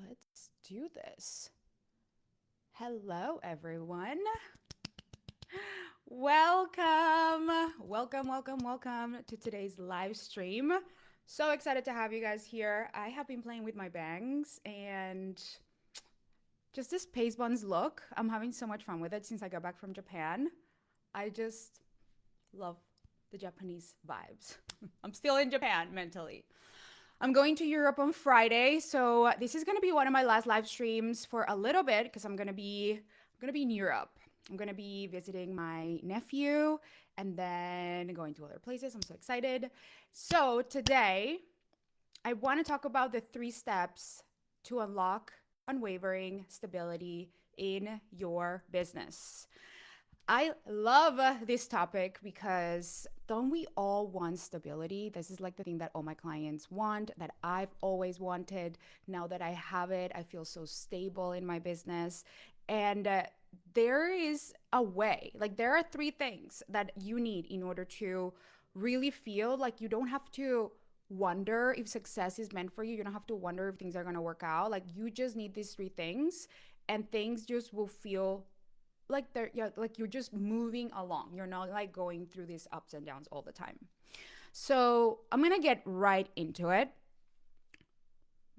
Let's do this. Hello, everyone. Welcome to today's live stream. So excited to have you guys here. I have been playing with my bangs and just this paste buns look. I'm having so much fun with it since I got back from Japan. I just love the Japanese vibes. I'm still in Japan mentally. I'm going to Europe on Friday, so this is going to be one of my last live streams for a little bit because I'm going to be in Europe. I'm going to be visiting my nephew and then going to other places. I'm so excited. So, today I want to talk about the 3 steps to unlock unwavering stability in your business. I love this topic because don't we all want stability? This is like the thing that all my clients want, that I've always wanted. Now that I have it, I feel so stable in my business. And there is a way, like, there are 3 things that you need in order to really feel like you don't have to wonder if success is meant for you. You don't have to wonder if things are going to work out. Like, you just need these 3 things, and things just will feel like they're, yeah, like you're just moving along. You're not like going through these ups and downs all the time. So I'm gonna get right into it.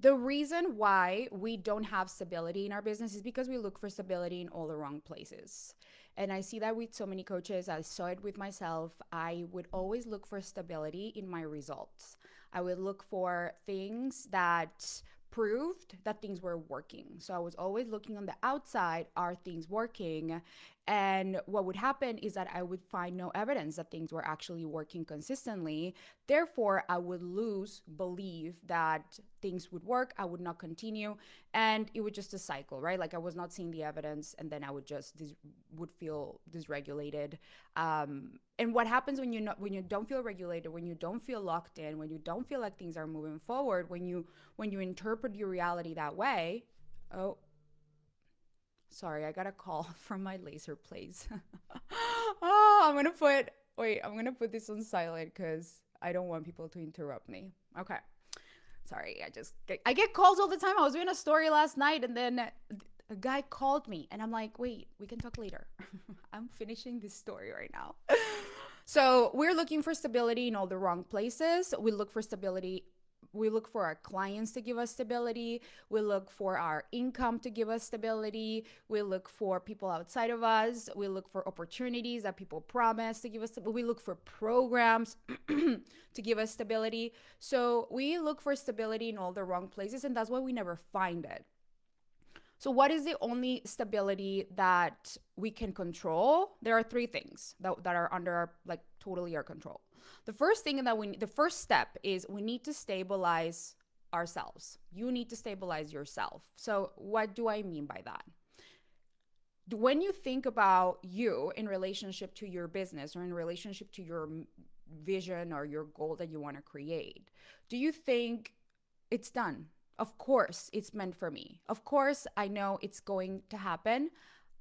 The reason why we don't have stability in our business is because we look for stability in all the wrong places. And I see that with so many coaches. I saw it with myself. I would always look for stability in my results. I would look for things that proved that things were working. So I was always looking on the outside, are things working? And what would happen is that I would find no evidence that things were actually working consistently. Therefore, I would lose belief that things would work. I would not continue. And it would just a cycle, right? Like, I was not seeing the evidence, and then I would just would feel dysregulated. And what happens when you don't feel regulated, when you don't feel locked in, when you don't feel like things are moving forward, when you interpret your reality that way? Oh, sorry, I got a call from my laser place. Oh, I'm gonna put this on silent because I don't want people to interrupt me. Okay. Sorry, I get calls all the time. I was doing a story last night, and then a guy called me, and I'm like, wait, we can talk later. I'm finishing this story right now. So we're looking for stability in all the wrong places. We look for our clients to give us stability. We look for our income to give us stability. We look for people outside of us. We look for opportunities that people promise to give us. We look for programs to give us stability. So we look for stability in all the wrong places, and that's why we never find it. So, what is the only stability that we can control? There are 3 things that are under our, like, totally our control. The first step is we need to stabilize ourselves. You need to stabilize yourself. So, what do I mean by that? When you think about you in relationship to your business or in relationship to your vision or your goal that you want to create, do you think it's done? Of course, it's meant for me. Of course, I know it's going to happen.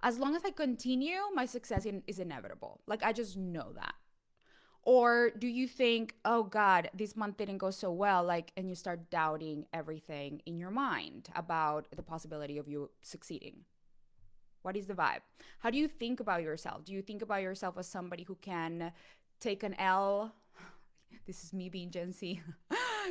As long as I continue, my success is inevitable. Like, I just know that. Or do you think, oh God, this month didn't go so well, like, and you start doubting everything in your mind about the possibility of you succeeding? What is the vibe? How do you think about yourself? Do you think about yourself as somebody who can take an L? This is me being Gen Z.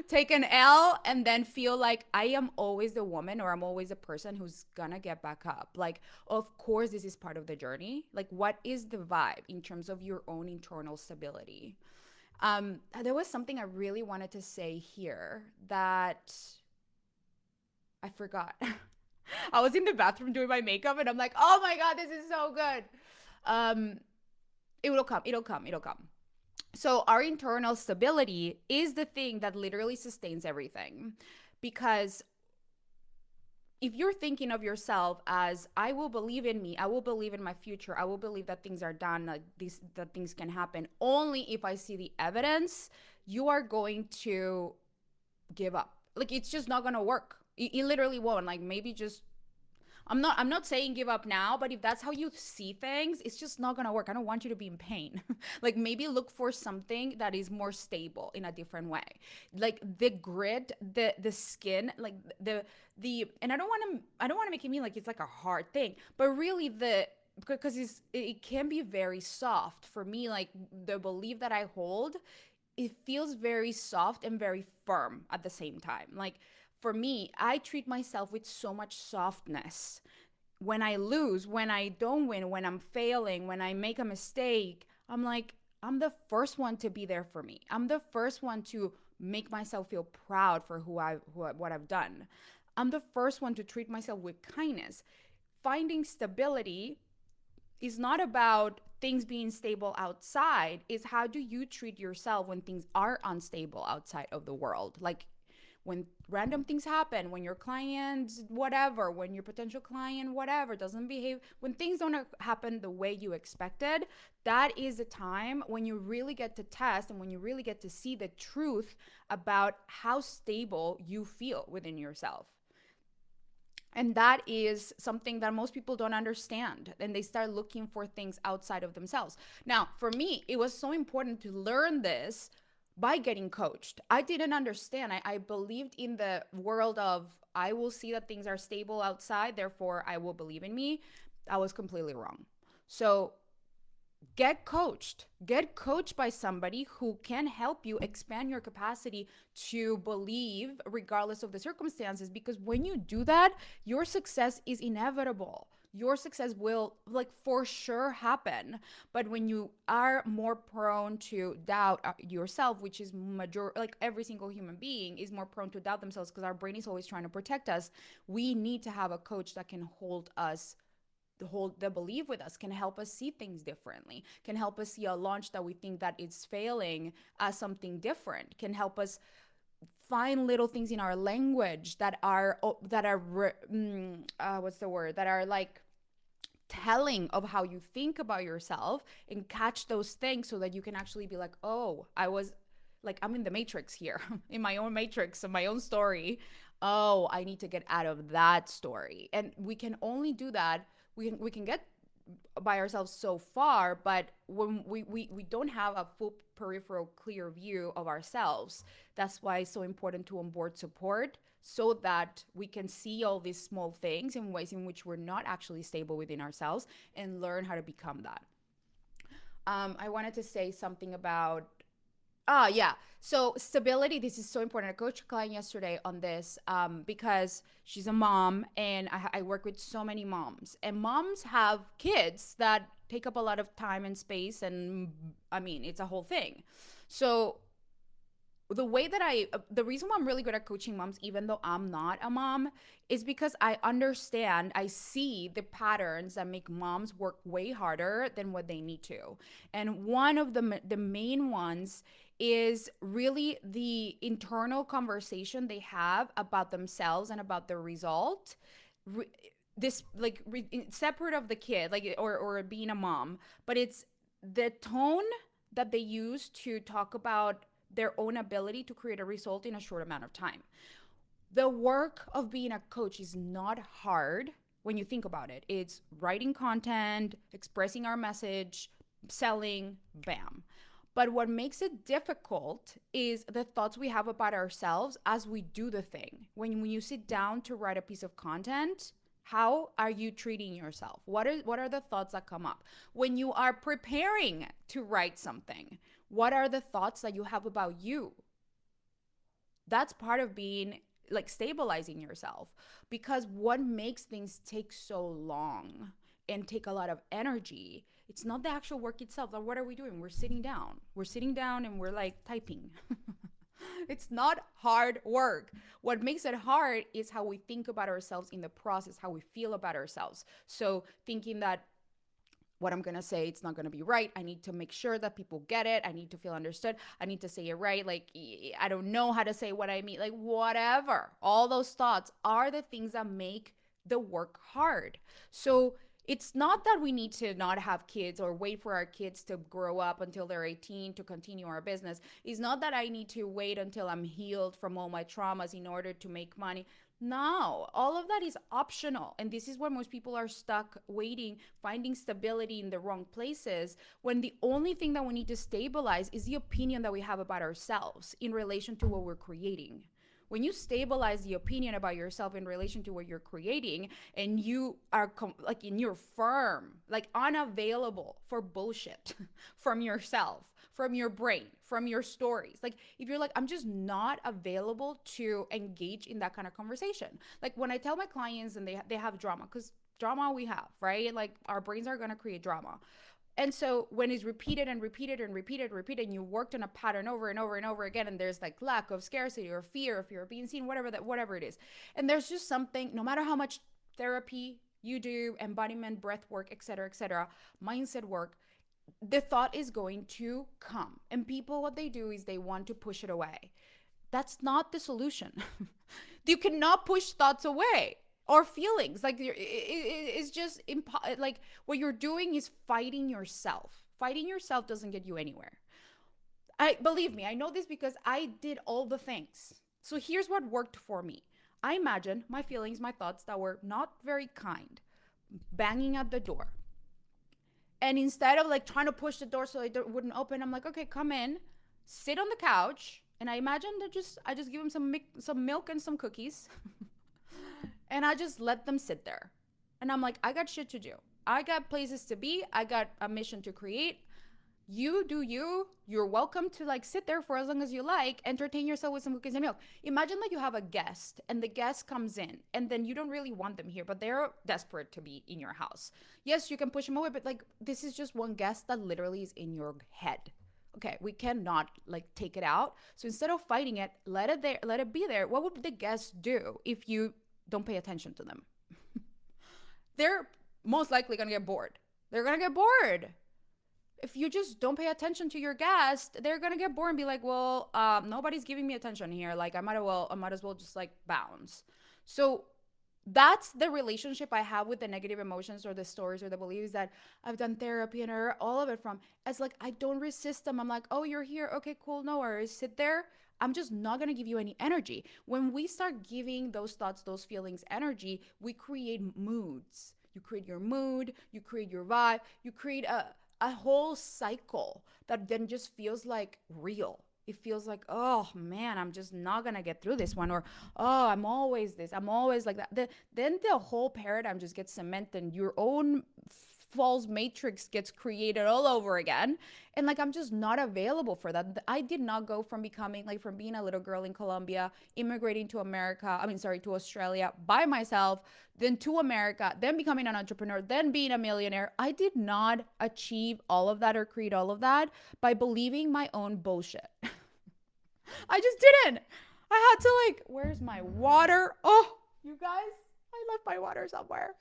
Take an L and then feel like I am always the woman, or I'm always the person who's gonna get back up. Like, of course, this is part of the journey. Like, what is the vibe in terms of your own internal stability? There was something I really wanted to say here that I forgot. I was in the bathroom doing my makeup, and I'm like, oh my God, this is so good. Um, it will come, it'll come. So, our internal stability is the thing that literally sustains everything. Because if you're thinking of yourself as, I will believe in me, I will believe in my future, I will believe that things are done, like this, that things can happen only if I see the evidence, you are going to give up. Like, it's just not going to work. It literally won't. Like, maybe just I'm not saying give up now, but if that's how you see things, it's just not gonna work. I don't want you to be in pain. Like maybe look for something that is more stable in a different way. Like the grit, the skin, like the and I don't want to make it mean like it's like a hard thing, but really the because it can be very soft for me. Like the belief that I hold, it feels very soft and very firm at the same time. Like for me, I treat myself with so much softness. When I lose, when I don't win, when I'm failing, when I make a mistake, I'm like, I'm the first one to be there for me. I'm the first one to make myself feel proud for what I've done. I'm the first one to treat myself with kindness. Finding stability is not about things being stable outside, is how do you treat yourself when things are unstable outside of the world, like when random things happen, when your client whatever, when your potential client whatever doesn't behave, when things don't happen the way you expected. That is a time when you really get to test and when you really get to see the truth about how stable you feel within yourself. And that is something that most people don't understand. And they start looking for things outside of themselves. Now, for me, it was so important to learn this by getting coached. I didn't understand. I believed in the world of I will see that things are stable outside, therefore I will believe in me. I was completely wrong. So get coached by somebody who can help you expand your capacity to believe regardless of the circumstances, because when you do that, your success is inevitable. Your success will like for sure happen. But when you are more prone to doubt yourself, which is major, like every single human being is more prone to doubt themselves because our brain is always trying to protect us. We need to have a coach that can hold us, hold the belief with us, can help us see things differently, can help us see a launch that we think that it's failing as something different, can help us find little things in our language that are what's the word, that are like telling of how you think about yourself, and catch those things so that you can actually be like, oh, I was like, I'm in the matrix here, in my own matrix of my own story. Oh, I need to get out of that story. And we can only do that, we can get by ourselves so far, but when we don't have a full peripheral clear view of ourselves. That's why it's so important to onboard support, so that we can see all these small things in ways in which we're not actually stable within ourselves, and learn how to become that. I wanted to say something about yeah. So stability, this is so important. I coached a client yesterday on this because she's a mom, and I work with so many moms, and moms have kids that take up a lot of time and space, and I mean, it's a whole thing. So the reason why I'm really good at coaching moms, even though I'm not a mom, is because I understand, I see the patterns that make moms work way harder than what they need to. And one of the main ones is really the internal conversation they have about themselves and about the result. Re- this like separate of the kid, like, or being a mom, but it's the tone that they use to talk about their own ability to create a result in a short amount of time. The work of being a coach is not hard when you think about it. It's writing content, expressing our message, selling, bam. But what makes it difficult is the thoughts we have about ourselves as we do the thing. When you sit down to write a piece of content, how are you treating yourself? What are the thoughts that come up? When you are preparing to write something, what are the thoughts that you have about you? That's part of being like stabilizing yourself, because what makes things take so long and take a lot of energy, it's not the actual work itself. Like, what are we doing? We're sitting down and we're like typing. It's not hard work. What makes it hard is how we think about ourselves in the process, how we feel about ourselves. So thinking that what I'm gonna say, it's not gonna be right. I need to make sure that people get it. I need to feel understood. I need to say it right. Like, I don't know how to say what I mean. Like, whatever. All those thoughts are the things that make the work hard. So It's not that we need to not have kids or wait for our kids to grow up until they're 18 to continue our business. It's not that I need to wait until I'm healed from all my traumas in order to make money. No, all of that is optional. And this is where most people are stuck waiting, finding stability in the wrong places, when the only thing that we need to stabilize is the opinion that we have about ourselves in relation to what we're creating. When you stabilize the opinion about yourself in relation to what you're creating, and you are like in your firm, like unavailable for bullshit from yourself, from your brain, from your stories. Like if you're like, I'm just not available to engage in that kind of conversation. Like when I tell my clients and they have drama, because drama we have, right? Like our brains are going to create drama. And so when it's repeated and repeated and repeated, repeated, and you worked on a pattern over and over and over again, and there's like lack of scarcity or fear of being seen, whatever it is. And there's just something, no matter how much therapy you do, embodiment, breath work, etc., mindset work, the thought is going to come. And people, what they do is they want to push it away. That's not the solution. You cannot push thoughts away or feelings. Like it's just like what you're doing is fighting yourself. Fighting yourself doesn't get you anywhere. I believe me, I know this because I did all the things. So here's what worked for me. I imagined my feelings, my thoughts that were not very kind, banging at the door. And instead of like trying to push the door so it wouldn't open, I'm like, okay, come in, sit on the couch. And I imagine that I just give them some milk and some cookies. And I just let them sit there. And I'm like, I got shit to do. I got places to be. I got a mission to create. You do you. You're welcome to like sit there for as long as you like, entertain yourself with some cookies and milk. Imagine like you have a guest and the guest comes in and then you don't really want them here, but they're desperate to be in your house. Yes, you can push them away, but like this is just one guest that literally is in your head. Okay, we cannot like take it out. So instead of fighting it, let it be there. What would the guest do if you don't pay attention to them? They're most likely gonna get bored. They're gonna get bored. If you just don't pay attention to your guest, they're gonna get bored and be like, well, nobody's giving me attention here. Like I might as well just like bounce. So that's the relationship I have with the negative emotions or the stories or the beliefs that I've done therapy and all of it from. It's like I don't resist them. I'm like, oh, you're here. Okay, cool. No worries. Sit there. I'm just not going to give you any energy. When we start giving those thoughts, those feelings energy, we create moods. You create your mood, you create your vibe, you create a whole cycle that then just feels like real. It feels like, oh man, I'm just not gonna get through this one, or oh, I'm always this, I'm always like that. Then the whole paradigm just gets cemented, and your own false matrix gets created all over again. And like I'm just not available for that. I did not go from becoming like from being a little girl in Colombia, immigrating to America, I mean sorry, to Australia by myself, then to America, then becoming an entrepreneur, then being a millionaire. I did not achieve all of that or create all of that by believing my own bullshit. I just didn't. I had to like, where's my water? Oh, you guys, I left my water somewhere.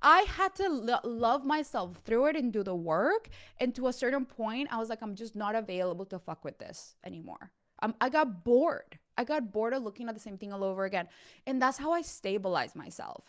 I had to love myself through it and do the work. And to a certain point, I was like, I'm just not available to fuck with this anymore. I got bored. I got bored of looking at the same thing all over again. And that's how I stabilized myself.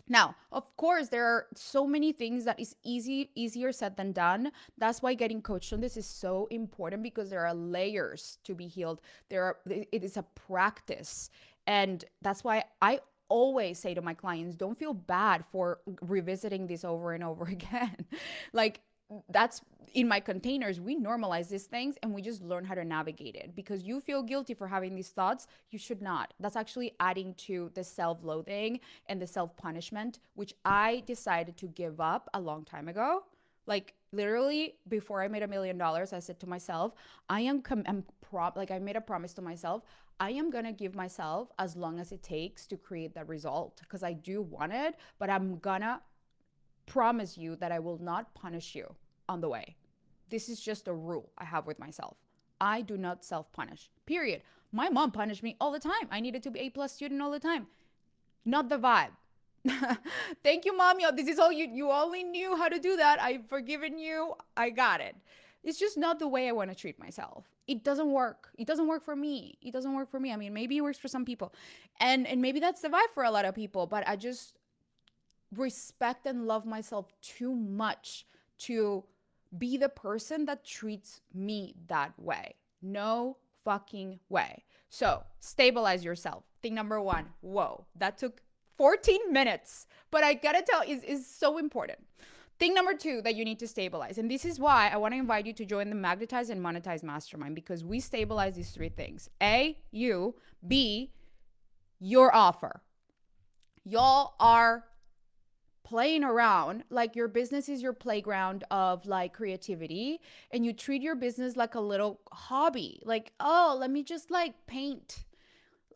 Now, of course, there are so many things that is easier said than done. That's why getting coached on this is so important, because there are layers to be healed. It is a practice. And that's why I always say to my clients, don't feel bad for revisiting this over and over again. Like that's in my containers, we normalize these things and we just learn how to navigate it. Because you feel guilty for having these thoughts, you should not. That's actually adding to the self-loathing and the self-punishment, which I decided to give up a long time ago. Like literally before I made $1 million, I said to myself, I made a promise to myself, I am gonna give myself as long as it takes to create that result, because I do want it, but I'm gonna promise you that I will not punish you on the way. This is just a rule I have with myself. I do not self-punish, period. My mom punished me all the time. I needed to be A+ student all the time. Not the vibe. Thank you, mom. This is all you only knew how to do that. I've forgiven you. I got it. It's just not the way I want to treat myself. It doesn't work. It doesn't work for me. It doesn't work for me. I mean, maybe it works for some people. And maybe that's the vibe for a lot of people, but respect and love myself too much to be the person that treats me that way. No fucking way. So stabilize yourself. Thing number one. Whoa, that took 14 minutes. But I gotta tell, is so important. Thing number two that you need to stabilize. And this is why I want to invite you to join the Magnetize and Monetize Mastermind, because we stabilize these three things. A, you. B, your offer. Y'all are playing around like your business is your playground of like creativity, and you treat your business like a little hobby, like, oh, let me just like paint.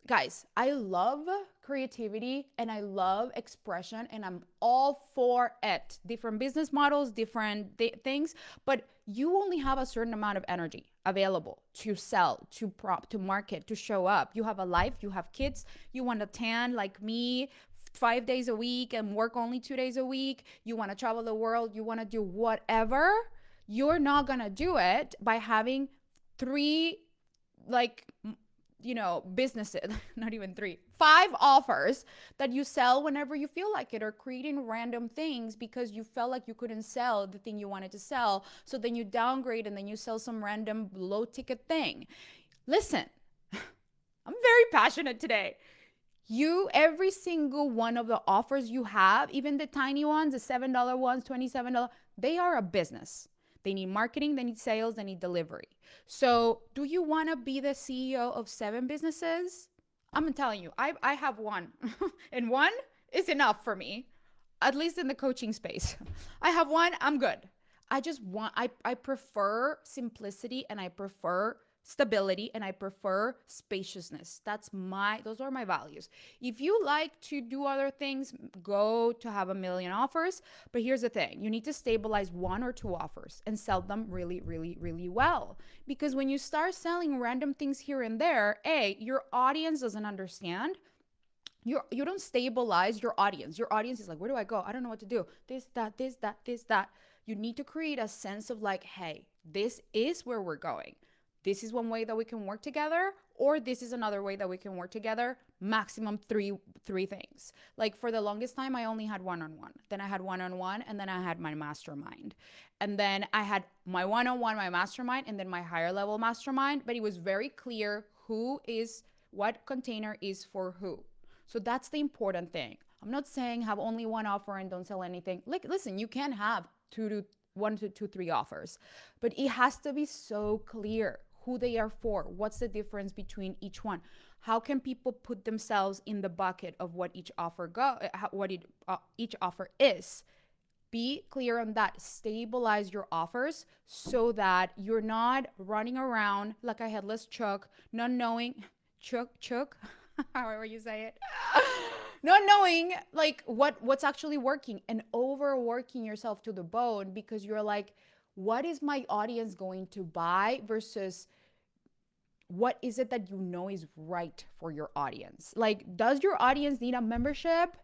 Guys, I love creativity and I love expression, and I'm all for it. Different business models, different things, but you only have a certain amount of energy available to sell, to market, to show up. You have a life, you have kids, you want to tan like me 5 days a week and work only 2 days a week. You want to travel the world, you want to do whatever. You're not going to do it by having three, like, businesses, not even three, 5 offers that you sell whenever you feel like it, or creating random things because you felt like you couldn't sell the thing you wanted to sell. So then you downgrade and then you sell some random low ticket thing. Listen, I'm very passionate today. Every single one of the offers you have, even the tiny ones, the $7 ones, $27, they are a business. They need marketing, they need sales, they need delivery. So do you want to be the CEO of 7 businesses? I'm telling you, I have one, and one is enough for me, at least in the coaching space. I have one, I'm good. I prefer simplicity, and I prefer stability, and I prefer spaciousness. Those are my values. If you like to do other things, go to have a million offers. But here's the thing, you need to stabilize 1 or 2 offers and sell them really, really, really well. Because when you start selling random things here and there, your audience doesn't understand. You don't stabilize your audience. Your audience is like, where do I go? I don't know what to do. This, that, this, that, this, that. You need to create a sense of like, hey, this is where we're going. This is one way that we can work together, or this is another way that we can work together. Maximum three things. Like for the longest time, I only had one-on-one. Then I had one-on-one, and then I had my mastermind. And then I had my one-on-one, my mastermind, and then my higher level mastermind. But it was very clear what container is for who. So that's the important thing. I'm not saying have only one offer and don't sell anything. Like, listen, you can have 1 to 2, 3 offers, but it has to be so clear who they are for. What's the difference between each one? How can people put themselves in the bucket of what each offer each offer is? Be clear on that. Stabilize your offers so that you're not running around like a headless chook, not knowing chook, however you say it. Not knowing like what's actually working, and overworking yourself to the bone because you're like, what is my audience going to buy versus what is it that you know is right for your audience? Like, does your audience need a membership?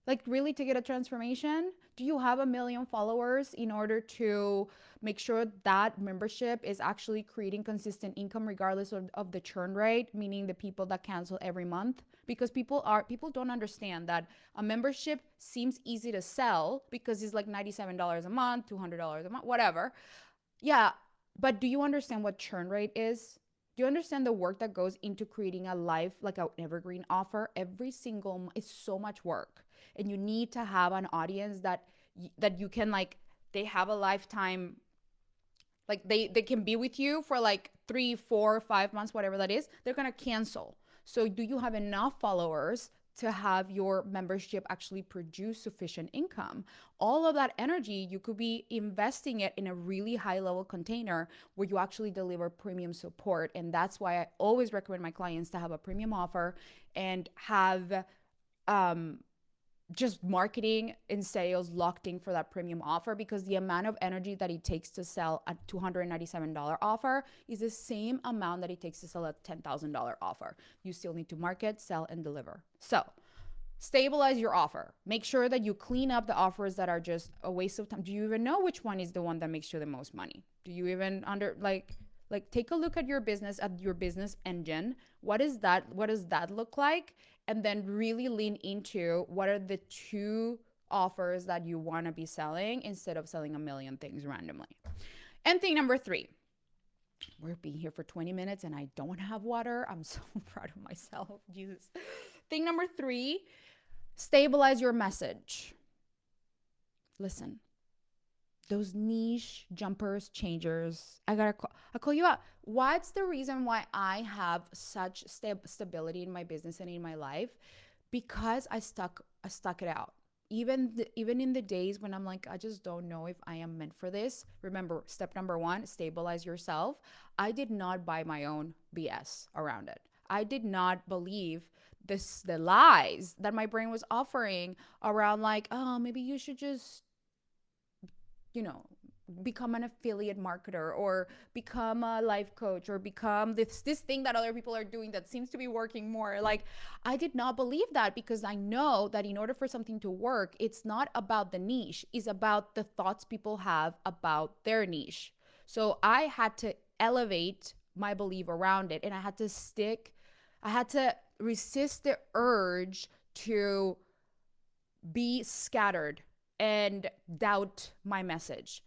Like, really, to get a transformation? Do you have 1 million followers in order to make sure that membership is actually creating consistent income regardless of the churn rate, meaning the people that cancel every month? Because people don't understand that a membership seems easy to sell because it's like $97 a month, $200 a month, whatever. Yeah, but do you understand what churn rate is? Do you understand the work that goes into creating a life, like an evergreen offer? It's so much work. And you need to have an audience that you can, like, they have a lifetime, like they can be with you for like 3, 4, 5 months, whatever that is. They're gonna cancel. So do you have enough followers to have your membership actually produce sufficient income? All of that energy, you could be investing it in a really high level container where you actually deliver premium support. And that's why I always recommend my clients to have a premium offer and have just marketing and sales locked in for that premium offer, because the amount of energy that it takes to sell a $297 offer is the same amount that it takes to sell a $10,000 offer. You still need to market, sell, and deliver. So stabilize your offer. Make sure that you clean up the offers that are just a waste of time. Do you even know which one is the one that makes you the most money? Do you even Like take a look at your business engine. What does that look like? And then really lean into what are the two offers that you want to be selling instead of selling a million things randomly. And thing number 3, we're being here for 20 minutes and I don't have water. I'm so proud of myself. Jesus. Thing number 3, stabilize your message. Listen, those niche jumpers, changers, I call you out. What's the reason why I have such stability in my business and in my life? Because I stuck it out. Even in the days when I'm like, I just don't know if I am meant for this. Remember, step number 1, stabilize yourself. I did not buy my own BS around it. I did not believe the lies that my brain was offering around, like, oh, maybe you should just, you know, become an affiliate marketer or become a life coach or become this thing that other people are doing that seems to be working more. Like, I did not believe that, because I know that in order for something to work, it's not about the niche, it's about the thoughts people have about their niche. So I had to elevate my belief around it, and I had to resist the urge to be scattered and doubt my message.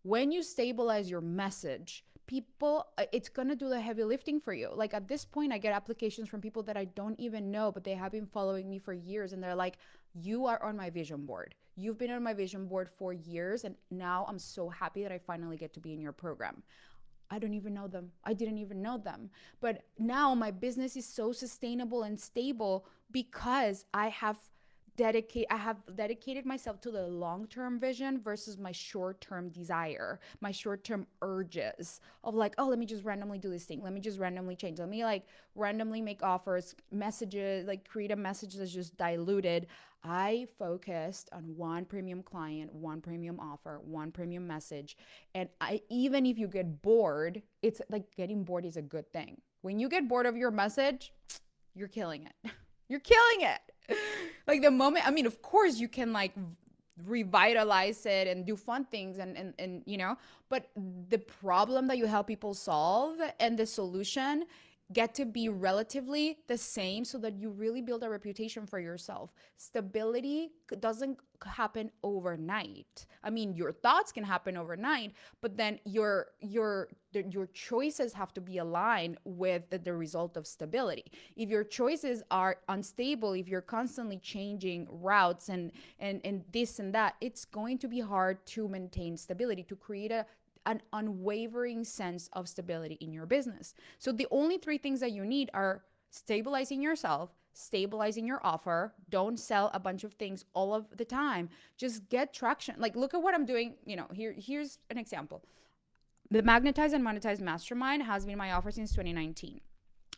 When you stabilize your message, people, it's going to do the heavy lifting for you. Like at this point, I get applications from people that I don't even know, but they have been following me for years. And they're like, you are on my vision board. You've been on my vision board for years. And now I'm so happy that I finally get to be in your program. I don't even know them. I didn't even know them. But now my business is so sustainable and stable because I have dedicated myself to the long-term vision versus my short-term desire, my short-term urges of like, oh, let me just randomly do this thing. Let me just randomly change. Let me like randomly make offers, messages, like create a message that's just diluted. I focused on one premium client, one premium offer, one premium message. And even if you get bored, it's like getting bored is a good thing. When you get bored of your message, you're killing it. You're killing it. Like the moment, I mean, of course you can like revitalize it and do fun things and but the problem that you help people solve and the solution get to be relatively the same, so that you really build a reputation for yourself. Stability doesn't happen overnight. I mean, your thoughts can happen overnight, but then your choices have to be aligned with the result of stability. If your choices are unstable, if you're constantly changing routes and this and that, it's going to be hard to maintain stability, to create an unwavering sense of stability in your business. So the only 3 things that you need are stabilizing yourself, stabilizing your offer. Don't sell a bunch of things all of the time. Just get traction. Like, look at what I'm doing. Here's an example. The Magnetize and Monetize Mastermind has been my offer since 2019.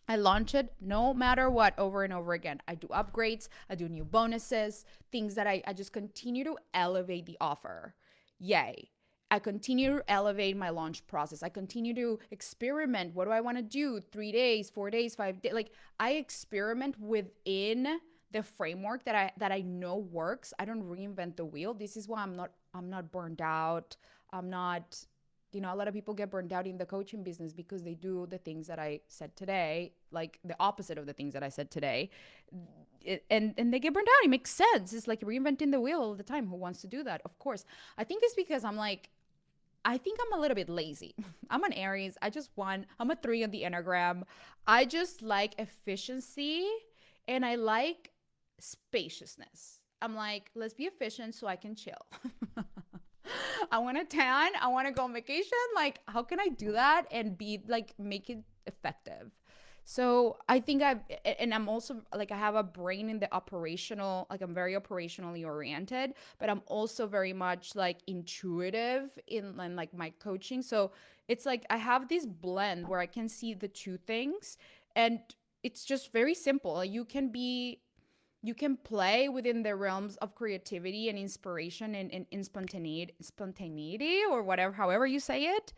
I launch it no matter what, over and over again. I do upgrades, I do new bonuses, things that I just continue to elevate the offer. Yay. I continue to elevate my launch process. I continue to experiment. What do I want to do? 3 days, 4 days, 5 days. Like, I experiment within the framework that I know works. I don't reinvent the wheel. This is why I'm not burned out. I'm not, a lot of people get burned out in the coaching business because they do the things that I said today, like the opposite of the things that I said today. And they get burned out. It makes sense. It's like reinventing the wheel all the time. Who wants to do that? Of course. I think it's because I think I'm a little bit lazy. I'm an Aries. I'm a 3 on the Enneagram. I just like efficiency and I like spaciousness. I'm like, let's be efficient so I can chill. I want to tan. I want to go on vacation. Like, how can I do that and make it effective? So I think I'm also like, I have a brain in the operational, like I'm very operationally oriented, but I'm also very much like intuitive in like my coaching. So it's like I have this blend where I can see the two things, and it's just very simple. Like, you can play within the realms of creativity and inspiration and spontaneity or whatever, however you say it,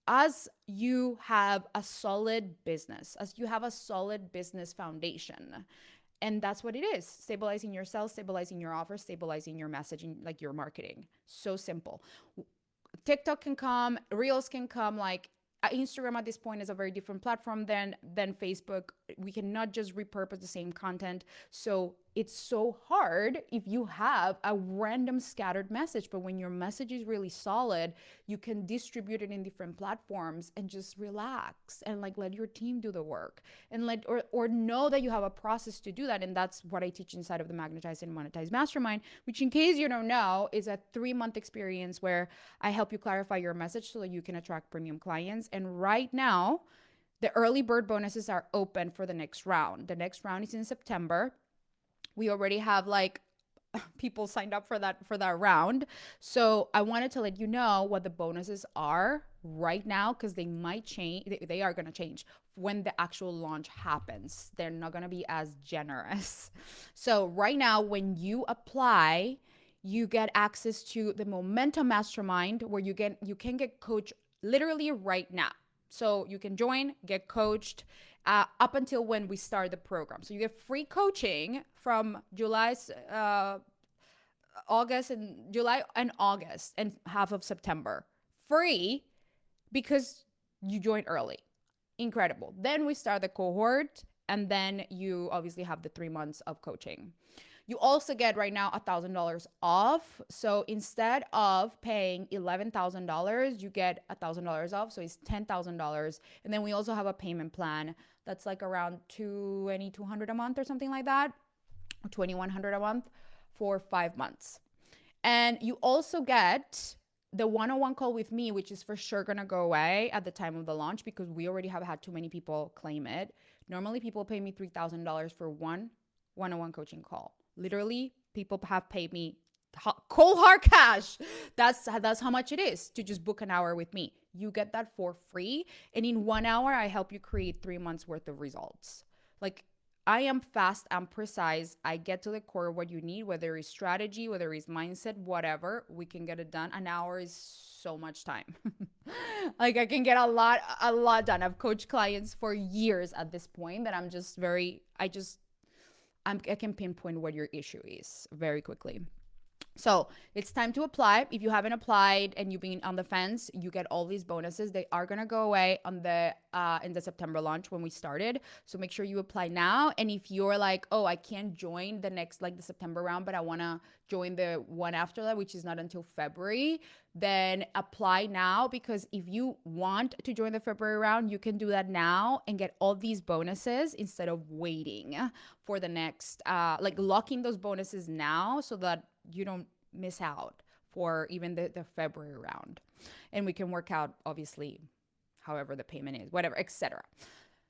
as you have a solid business, as you have a solid business foundation. And that's what it is: stabilizing yourself, stabilizing your offer, stabilizing your messaging, like your marketing. So simple. TikTok can come, Reels can come. Like, Instagram at this point is a very different platform than Facebook. We cannot just repurpose the same content. So it's so hard if you have a random scattered message. But when your message is really solid, you can distribute it in different platforms and just relax and like let your team do the work and let or know that you have a process to do that. And that's what I teach inside of the Magnetize and Monetize Mastermind, which, in case you don't know, is a 3-month experience where I help you clarify your message so that you can attract premium clients. And right now, the early bird bonuses are open for the next round. The next round is in September. We already have like people signed up for that round. So I wanted to let you know what the bonuses are right now, because they might change. They are going to change when the actual launch happens. They're not going to be as generous. So right now, when you apply, you get access to the Momentum Mastermind, where you can get coached literally right now. So you can join, get coached up until when we start the program. So you get free coaching from July and August and half of September. Free because you joined early. Incredible. Then we start the cohort, and then you obviously have the 3 months of coaching. You also get right now $1,000 off. So instead of paying $11,000, you get $1,000 off. So it's $10,000. And then we also have a payment plan that's like around $2,200 a month or something like that, or $2,100 a month for 5 months. And you also get the one-on-one call with me, which is for sure going to go away at the time of the launch because we already have had too many people claim it. Normally, people pay me $3,000 for one-on-one coaching call. Literally, people have paid me cold hard cash. That's how much it is to just book an hour with me. You get that for free. And in 1 hour, I help you create 3 months worth of results. Like, I am fast, I'm precise. I get to the core of what you need, whether it's strategy, whether it's mindset, whatever, we can get it done. An hour is so much time. Like, I can get a lot done. I've coached clients for years at this point that I'm just I can pinpoint what your issue is very quickly. So it's time to apply. If you haven't applied and you've been on the fence, you get all these bonuses. They are gonna go away on the in the September launch when we started. So make sure you apply now. And if you're like, oh, I can't join the next, like the September round, but I wanna join the one after that, which is not until February, then apply now. Because if you want to join the February round, you can do that now and get all these bonuses instead of waiting for the next, like locking those bonuses now so that you don't miss out for even the February round. And we can work out, obviously, however the payment is, whatever, etc.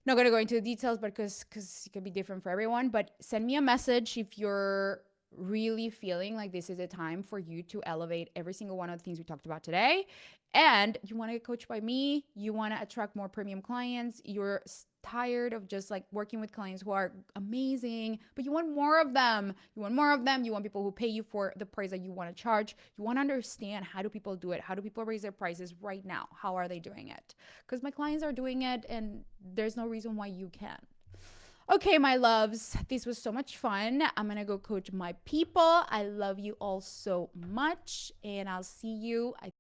Not going to go into the details, but because it can be different for everyone. But send me a message if you're really feeling like this is a time for you to elevate every single one of the things we talked about today. And you want to get coached by me, you want to attract more premium clients, you're tired of just like working with clients who are amazing, but you want more of them. You want people who pay you for the price that you want to charge. You want to understand, how do people do it? How do people raise their prices right now? How are they doing it? Because my clients are doing it and there's no reason why you can't. Okay, my loves, this was so much fun. I'm going to go coach my people. I love you all so much, and I'll see you.